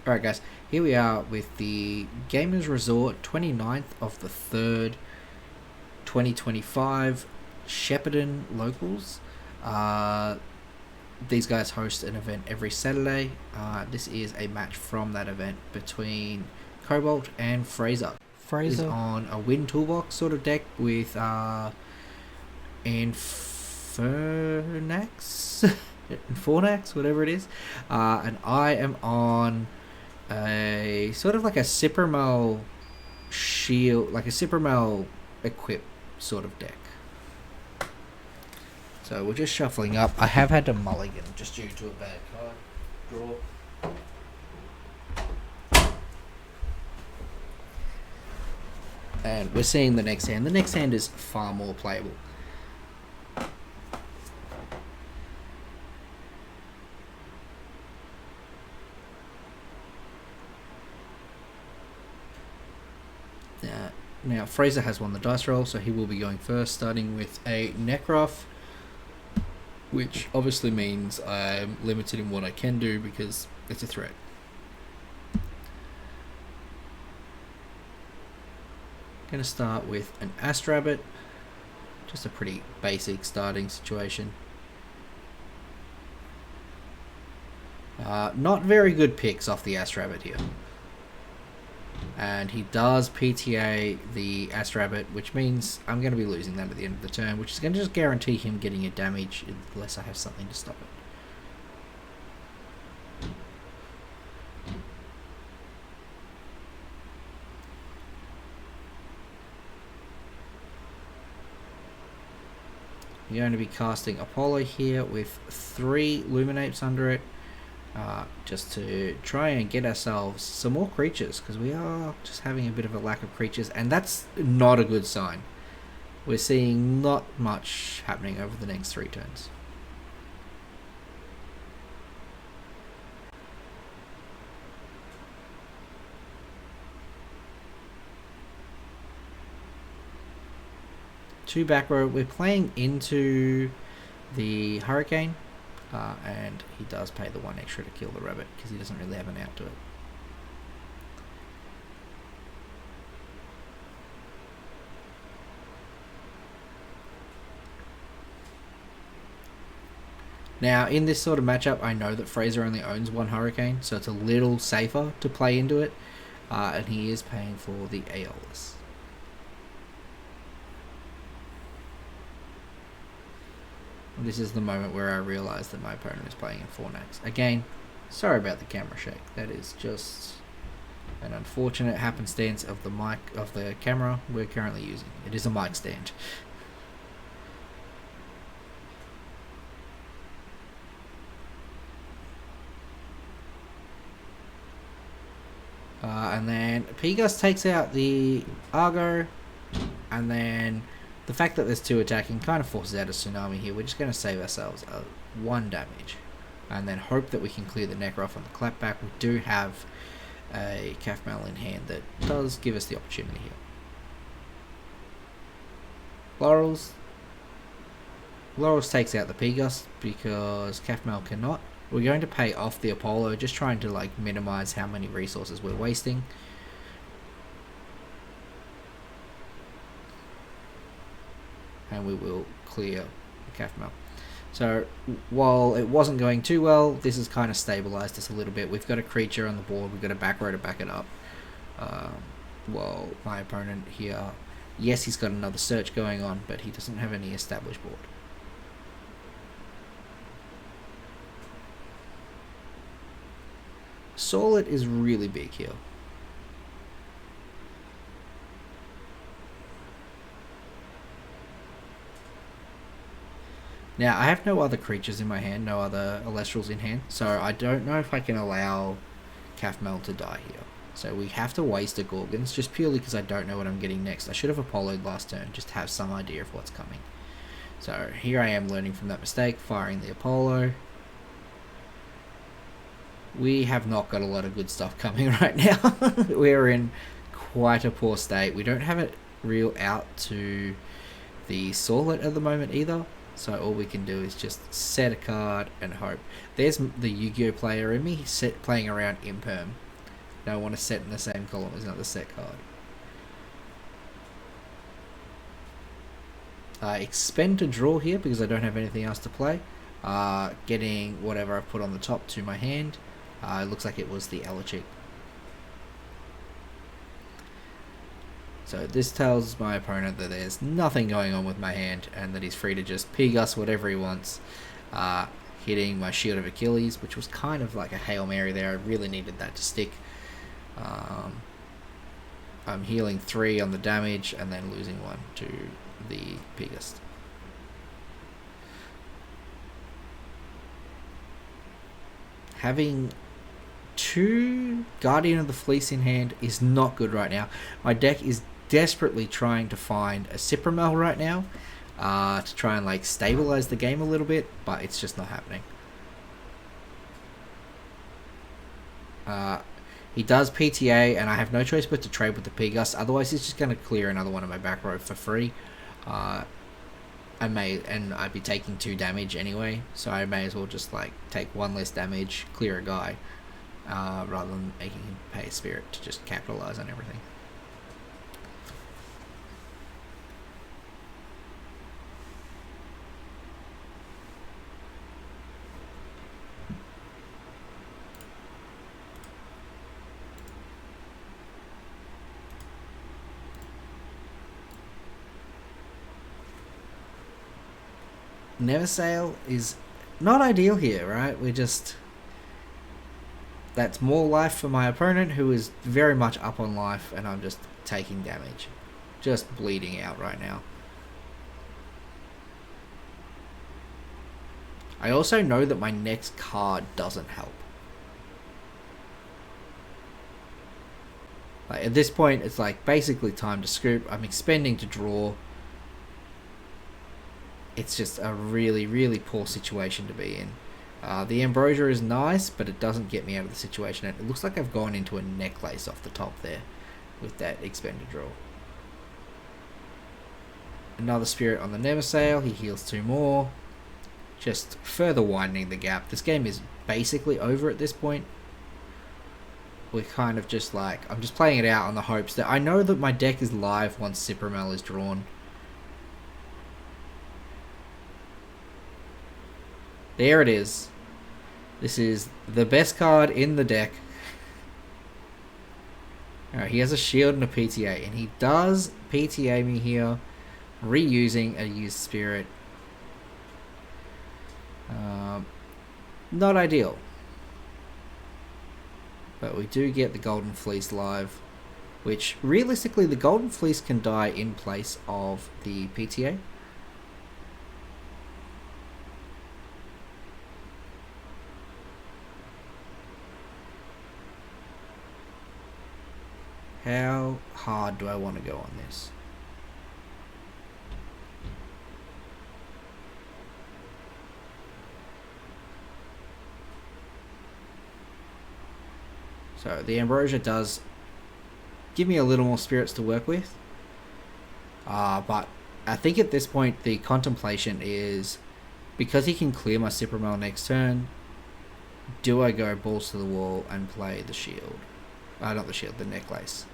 Alright guys, here we are with the Gamers Resort 29th of the 3rd, 2025 Shepparton locals. These guys host an event every Saturday. This is a match from that event between Cobalt and Fraser. Fraser is on a Wind Toolbox sort of deck with Fornax, whatever it is. And I am on a sort of like a Cypromal shield, like a Cypromal equip sort of deck. So we're just shuffling up. I have had to mulligan just due to a bad card draw. And we're seeing the next hand. The next hand is far more playable. Now Fraser has won the dice roll, so he will be going first, starting with a Necroth, which obviously means I'm limited in what I can do because it's a threat. Going to start with an Astrabbit, just a pretty basic starting situation. Not very good picks off the Astrabbit here. And he does PTA the Astrabbit, which means I'm going to be losing that at the end of the turn, which is going to just guarantee him getting a damage unless I have something to stop it. You're going to be casting Apollo here with 3 Luminapes under it. Just to try and get ourselves some more creatures, because we are just having a bit of a lack of creatures, and that's not a good sign. We're seeing not much happening over the next 3 turns. Two back row. We're playing into the Hurricane. And he does pay the 1 extra to kill the rabbit because he doesn't really have an out to it. Now, in this sort of matchup, I know that Fraser only owns 1 Hurricane, so it's a little safer to play into it, and he is paying for the Aeolus. This is the moment where I realise that my opponent is playing in Fornax. Again, sorry about the camera shake. That is just an unfortunate happenstance of the mic of the camera we're currently using. It is a mic stand. And then Pegas takes out the Argo, and then the fact that there's 2 attacking kind of forces out a Tsunami here. We're just going to save ourselves 1 damage. And then hope that we can clear the Necroth on the clapback. We do have a Cafmal in hand that does give us the opportunity here. Laurels takes out the Pegas because Cafmal cannot. We're going to pay off the Apollo, just trying to like minimize how many resources we're wasting. And we will clear the Cafmal. So while it wasn't going too well, this has kind of stabilized us a little bit. We've got a creature on the board, we've got a back row to back it up. While my opponent here, yes, he's got another search going on, but he doesn't have any established board. Solid is really big here. Now, I have no other creatures in my hand, no other Alestrals in hand, so I don't know if I can allow Cafmal to die here. So we have to waste a Gorgons, just purely because I don't know what I'm getting next. I should have Apollo'd last turn, just to have some idea of what's coming. So here I am learning from that mistake, firing the Apollo. We have not got a lot of good stuff coming right now. We're in quite a poor state. We don't have a real out to the Sorlet at the moment either. So all we can do is just set a card and hope. There's the Yu-Gi-Oh player in me playing around Imperm. Don't want to set in the same column as another set card. Expend to draw here because I don't have anything else to play. Getting whatever I've put on the top to my hand. It looks like it was the Electric. So this tells my opponent that there's nothing going on with my hand and that he's free to just P-Gus whatever he wants. Hitting my Shield of Achilles, which was kind of like a Hail Mary there. I really needed that to stick. I'm healing 3 on the damage and then losing 1 to the P-Gus. Having 2 Guardian of the Fleece in hand is not good right now. My deck is desperately trying to find a Cypromal right now to try and like stabilize the game a little bit, but it's just not happening. He does PTA and I have no choice but to trade with the P-Gus, otherwise he's just going to clear another one of my back row for free. I'd be taking 2 damage anyway, so I may as well just like take 1 less damage, clear a guy, rather than making him pay a spirit to just capitalize on everything. Neversail is not ideal here, right? That's more life for my opponent, who is very much up on life, and I'm just taking damage. Just bleeding out right now. I also know that my next card doesn't help. Like, at this point, it's like basically time to scoop. I'm expending to draw. It's just a really, really poor situation to be in. The Ambrosia is nice, but it doesn't get me out of the situation. It looks like I've gone into a necklace off the top there with that expend to draw. Another spirit on the Neversail. He heals 2 more. Just further widening the gap. This game is basically over at this point. We're kind of just like, I'm just playing it out on the hopes that I know that my deck is live once Cypromal is drawn. There it is. This is the best card in the deck. Alright, he has a shield and a PTA, and he does PTA me here, reusing a used spirit. Not ideal. But we do get the Golden Fleece live, which realistically the Golden Fleece can die in place of the PTA. How hard do I want to go on this? So the Ambrosia does give me a little more spirits to work with. But I think at this point the contemplation is, because he can clear my Cypromal next turn, do I go balls to the wall and play the shield? Not the shield, the necklace.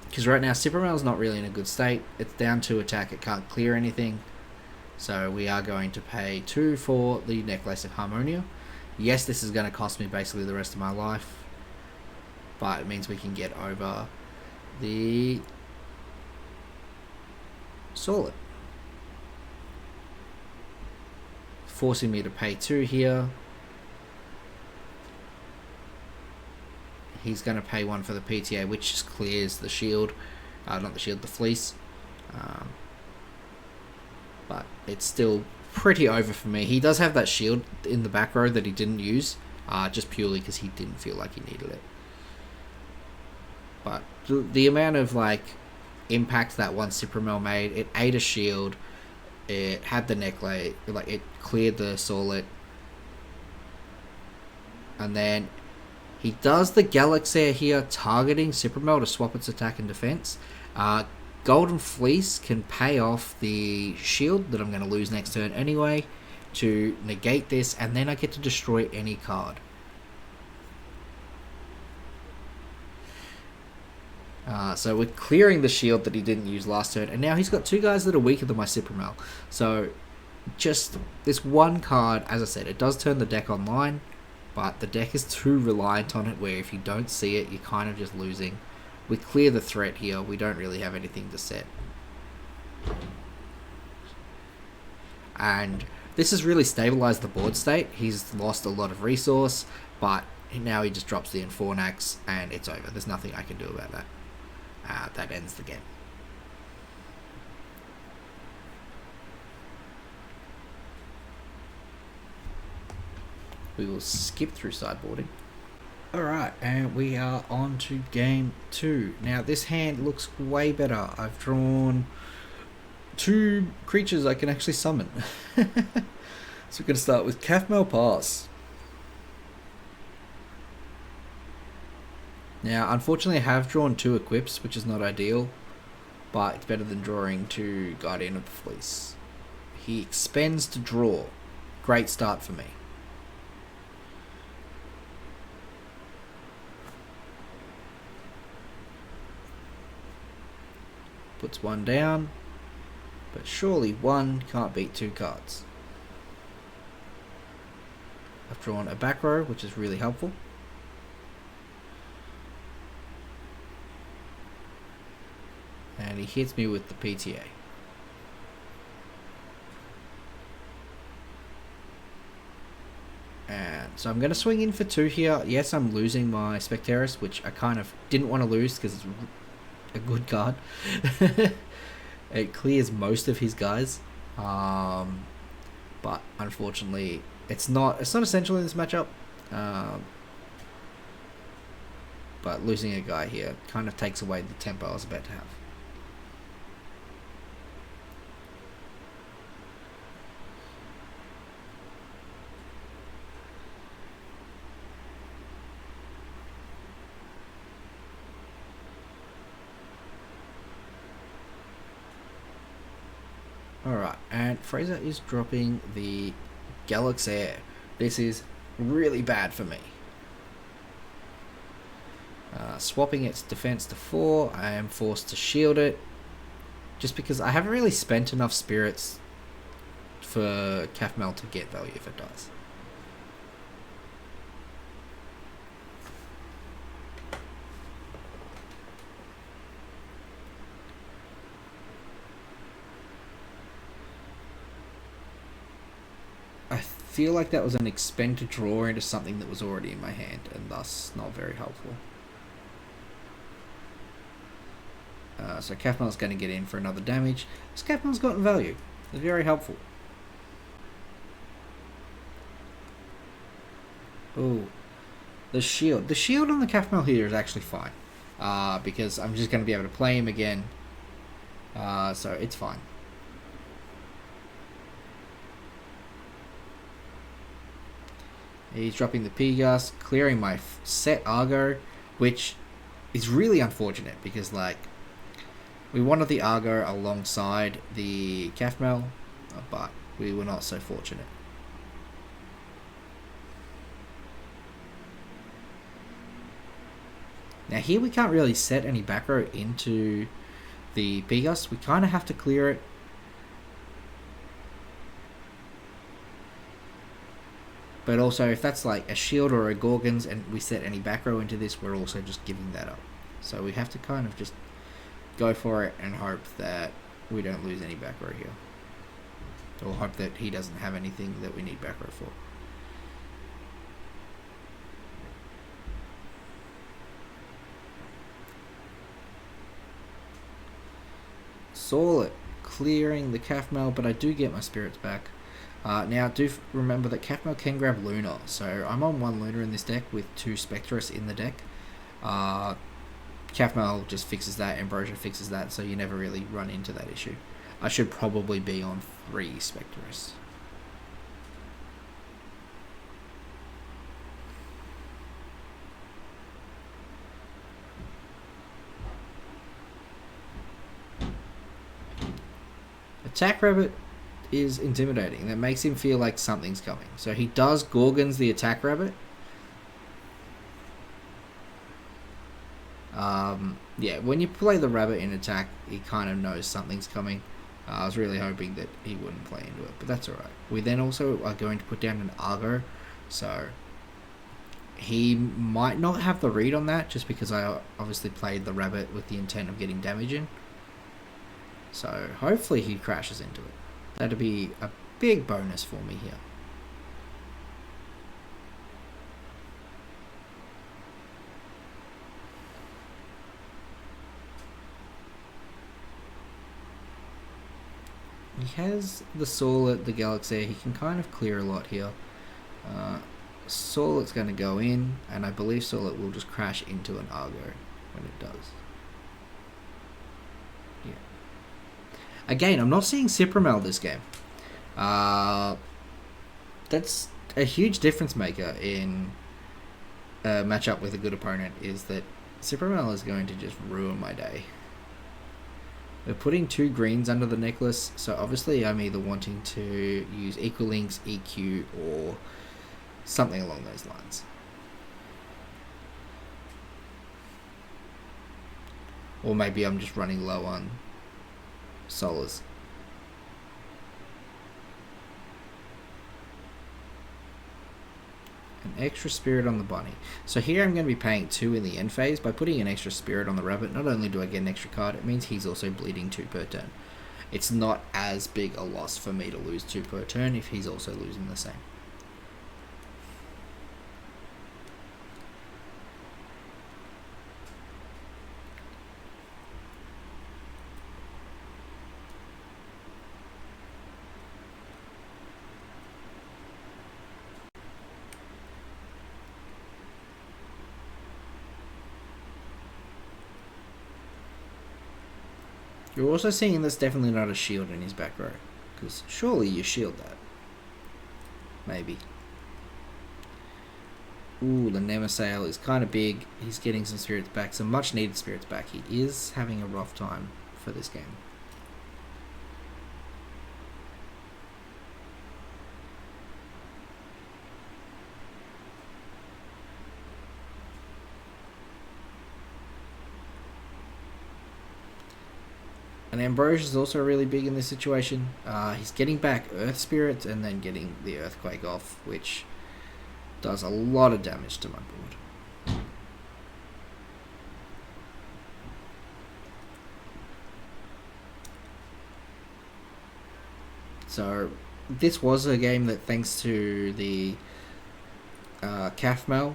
Because right now Cypromal's not really in a good state. It's down to attack, it can't clear anything. So we are going to pay 2 for the Necklace of Harmonia. Yes, this is going to cost me basically the rest of my life, but it means we can get over the Solid, forcing me to pay 2 here. He's going to pay 1 for the PTA, which just clears the shield. Not the shield, the fleece. But it's still pretty over for me. He does have that shield in the back row that he didn't use, just purely because he didn't feel like he needed it. But the amount of like impact that one Cypromal made, it ate a shield, it had the necklace, like it cleared the Solid, and then he does the Galaxy here, targeting Cypromal to swap its attack and defense. Golden Fleece can pay off the shield that I'm going to lose next turn anyway, to negate this, and then I get to destroy any card. So we're clearing the shield that he didn't use last turn, and now he's got 2 guys that are weaker than my Cypromal. So just this one card, as I said, it does turn the deck online, but the deck is too reliant on it where if you don't see it, you're kind of just losing. We clear the threat here, we don't really have anything to set. And this has really stabilized the board state. He's lost a lot of resource, but now he just drops the Infornax and it's over. There's nothing I can do about that. That ends the game. We will skip through sideboarding. Alright, and we are on to game 2. Now this hand looks way better. I've drawn 2 creatures I can actually summon. So we're going to start with Cafmal Pass. Now, unfortunately, I have drawn 2 equips, which is not ideal, but it's better than drawing 2 Guardian of the Fleece. He expends to draw. Great start for me. Puts 1 down, but surely 1 can't beat 2 cards. I've drawn a back row, which is really helpful. And he hits me with the PTA. And so I'm going to swing in for 2 here. Yes, I'm losing my Specteris, which I kind of didn't want to lose because it's a good card. It clears most of his guys. But unfortunately, it's not essential in this matchup. But losing a guy here kind of takes away the tempo I was about to have. Alright, and Fraser is dropping the Galaxair. This is really bad for me. Swapping its defense to 4, I am forced to shield it. Just because I haven't really spent enough spirits for Cafmal to get value if it does. I feel like that was an expend to draw into something that was already in my hand, and thus not very helpful. So Cafmal's going to get in for another damage. This Cafmal's gotten value. It's very helpful. Oh, the shield. The shield on the Cafmal here is actually fine. Because I'm just going to be able to play him again. So it's fine. He's dropping the Pegas, clearing my set Argo, which is really unfortunate because, like, we wanted the Argo alongside the Cafmal, but we were not so fortunate. Now here we can't really set any back row into the Pegas. We kind of have to clear it. But also, if that's like a shield or a Gorgons and we set any back row into this, we're also just giving that up. So we have to kind of just go for it and hope that we don't lose any back row here. Or hope that he doesn't have anything that we need back row for. Saw it clearing the Cafmal, but I do get my spirits back. Now, do remember that Cafmal can grab Luna, so I'm on 1 Luna in this deck with 2 Specteris in the deck. Cafmal just fixes that, Ambrosia fixes that, so you never really run into that issue. I should probably be on 3 Specteris. Attack Rabbit is intimidating. That makes him feel like something's coming. So he does Gorgons the attack rabbit. Yeah, when you play the rabbit in attack, he kind of knows something's coming. I was really hoping that he wouldn't play into it, but that's alright. We then also are going to put down an Argo, so he might not have the read on that, just because I obviously played the rabbit with the intent of getting damage in. So hopefully he crashes into it. That'd be a big bonus for me here. He has the Soul at the Galaxy. He can kind of clear a lot here. Soul's going to go in, and I believe Soul will just crash into an Argo when it does. Yeah. Again, I'm not seeing Cypromal this game. That's a huge difference maker in a matchup with a good opponent, is that Cypromal is going to just ruin my day. We're putting 2 greens under the necklace, so obviously I'm either wanting to use Equal Links, EQ, or something along those lines. Or maybe I'm just running low on Solars. An extra spirit on the bunny. So here I'm going to be paying 2 in the end phase. By putting an extra spirit on the rabbit, not only do I get an extra card, it means he's also bleeding 2 per turn. It's not as big a loss for me to lose 2 per turn if he's also losing the same. You're also seeing there's definitely not a shield in his back row, because surely you shield that. Maybe. Ooh, the Nemesail is kind of big. He's getting some spirits back, some much needed spirits back. He is having a rough time for this game. And Ambrosius is also really big in this situation. He's getting back Earth Spirits and then getting the Earthquake off, which does a lot of damage to my board. So this was a game that, thanks to the Cafmal,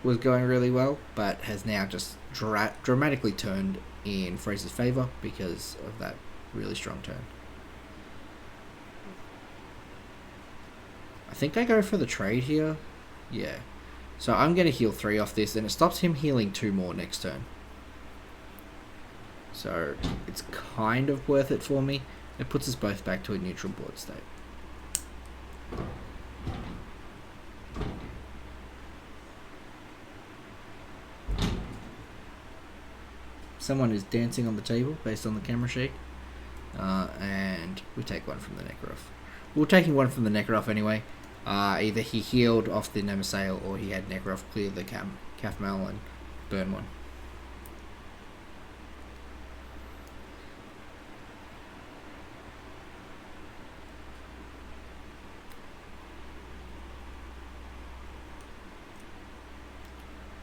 was going really well, but has now just dramatically turned in Fraser's favour because of that really strong turn. I think I go for the trade here. Yeah. So I'm going to heal 3 off this, and it stops him healing 2 more next turn. So it's kind of worth it for me. It puts us both back to a neutral board state. Someone is dancing on the table based on the camera sheet, and we take 1 from the Necroth. We're taking 1 from the Necroth anyway. Either he healed off the Nemesail or he had Necroth clear the Cafmal and burn 1.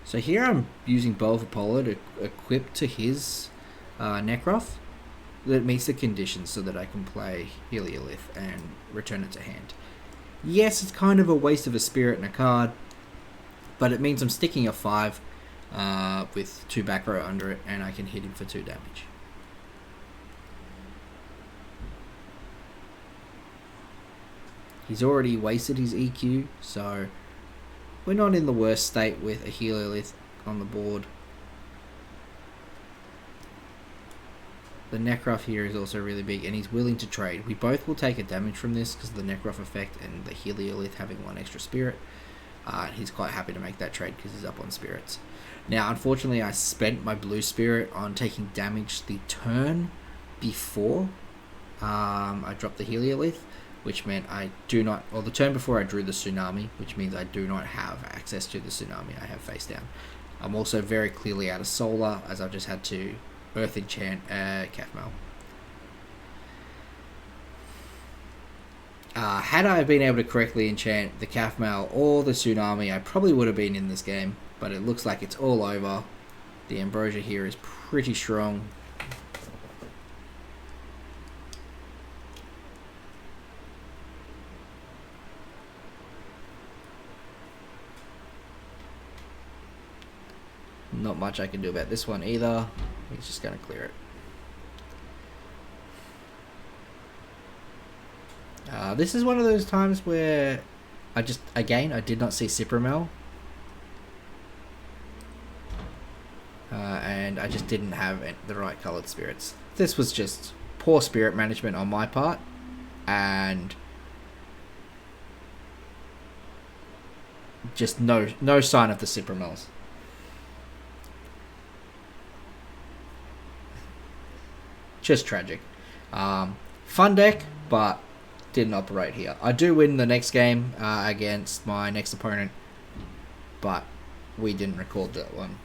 So here I'm using Bow of Apollo to equip to his Necroth that meets the conditions so that I can play Heliolith and return it to hand. Yes, it's kind of a waste of a spirit and a card, but it means I'm sticking a 5 with 2 back row under it, and I can hit him for 2 damage. He's already wasted his EQ, so we're not in the worst state with a Heliolith on the board. The Necroth here is also really big, and he's willing to trade. We both will take a damage from this because of the Necroth effect and the Heliolith having 1 extra spirit. He's quite happy to make that trade because he's up on spirits. Now, unfortunately, I spent my blue spirit on taking damage the turn before I dropped the Heliolith, which meant I do not, or the turn before I drew the Tsunami, which means I do not have access to the Tsunami. I have face down. I'm also very clearly out of Solar, as I've just had to Earth Enchant Cafmal. Had I been able to correctly enchant the Cafmal or the Tsunami, I probably would have been in this game, but it looks like it's all over. The Ambrosia here is pretty strong. Not much I can do about this one either. He's just going to clear it. This is one of those times where I did not see CypromalArgo. And I just didn't have the right coloured spirits. This was just poor spirit management on my part, and just no sign of the CypromalArgos. Just tragic. Fun deck, but didn't operate here. I do win the next game against my next opponent, but we didn't record that one.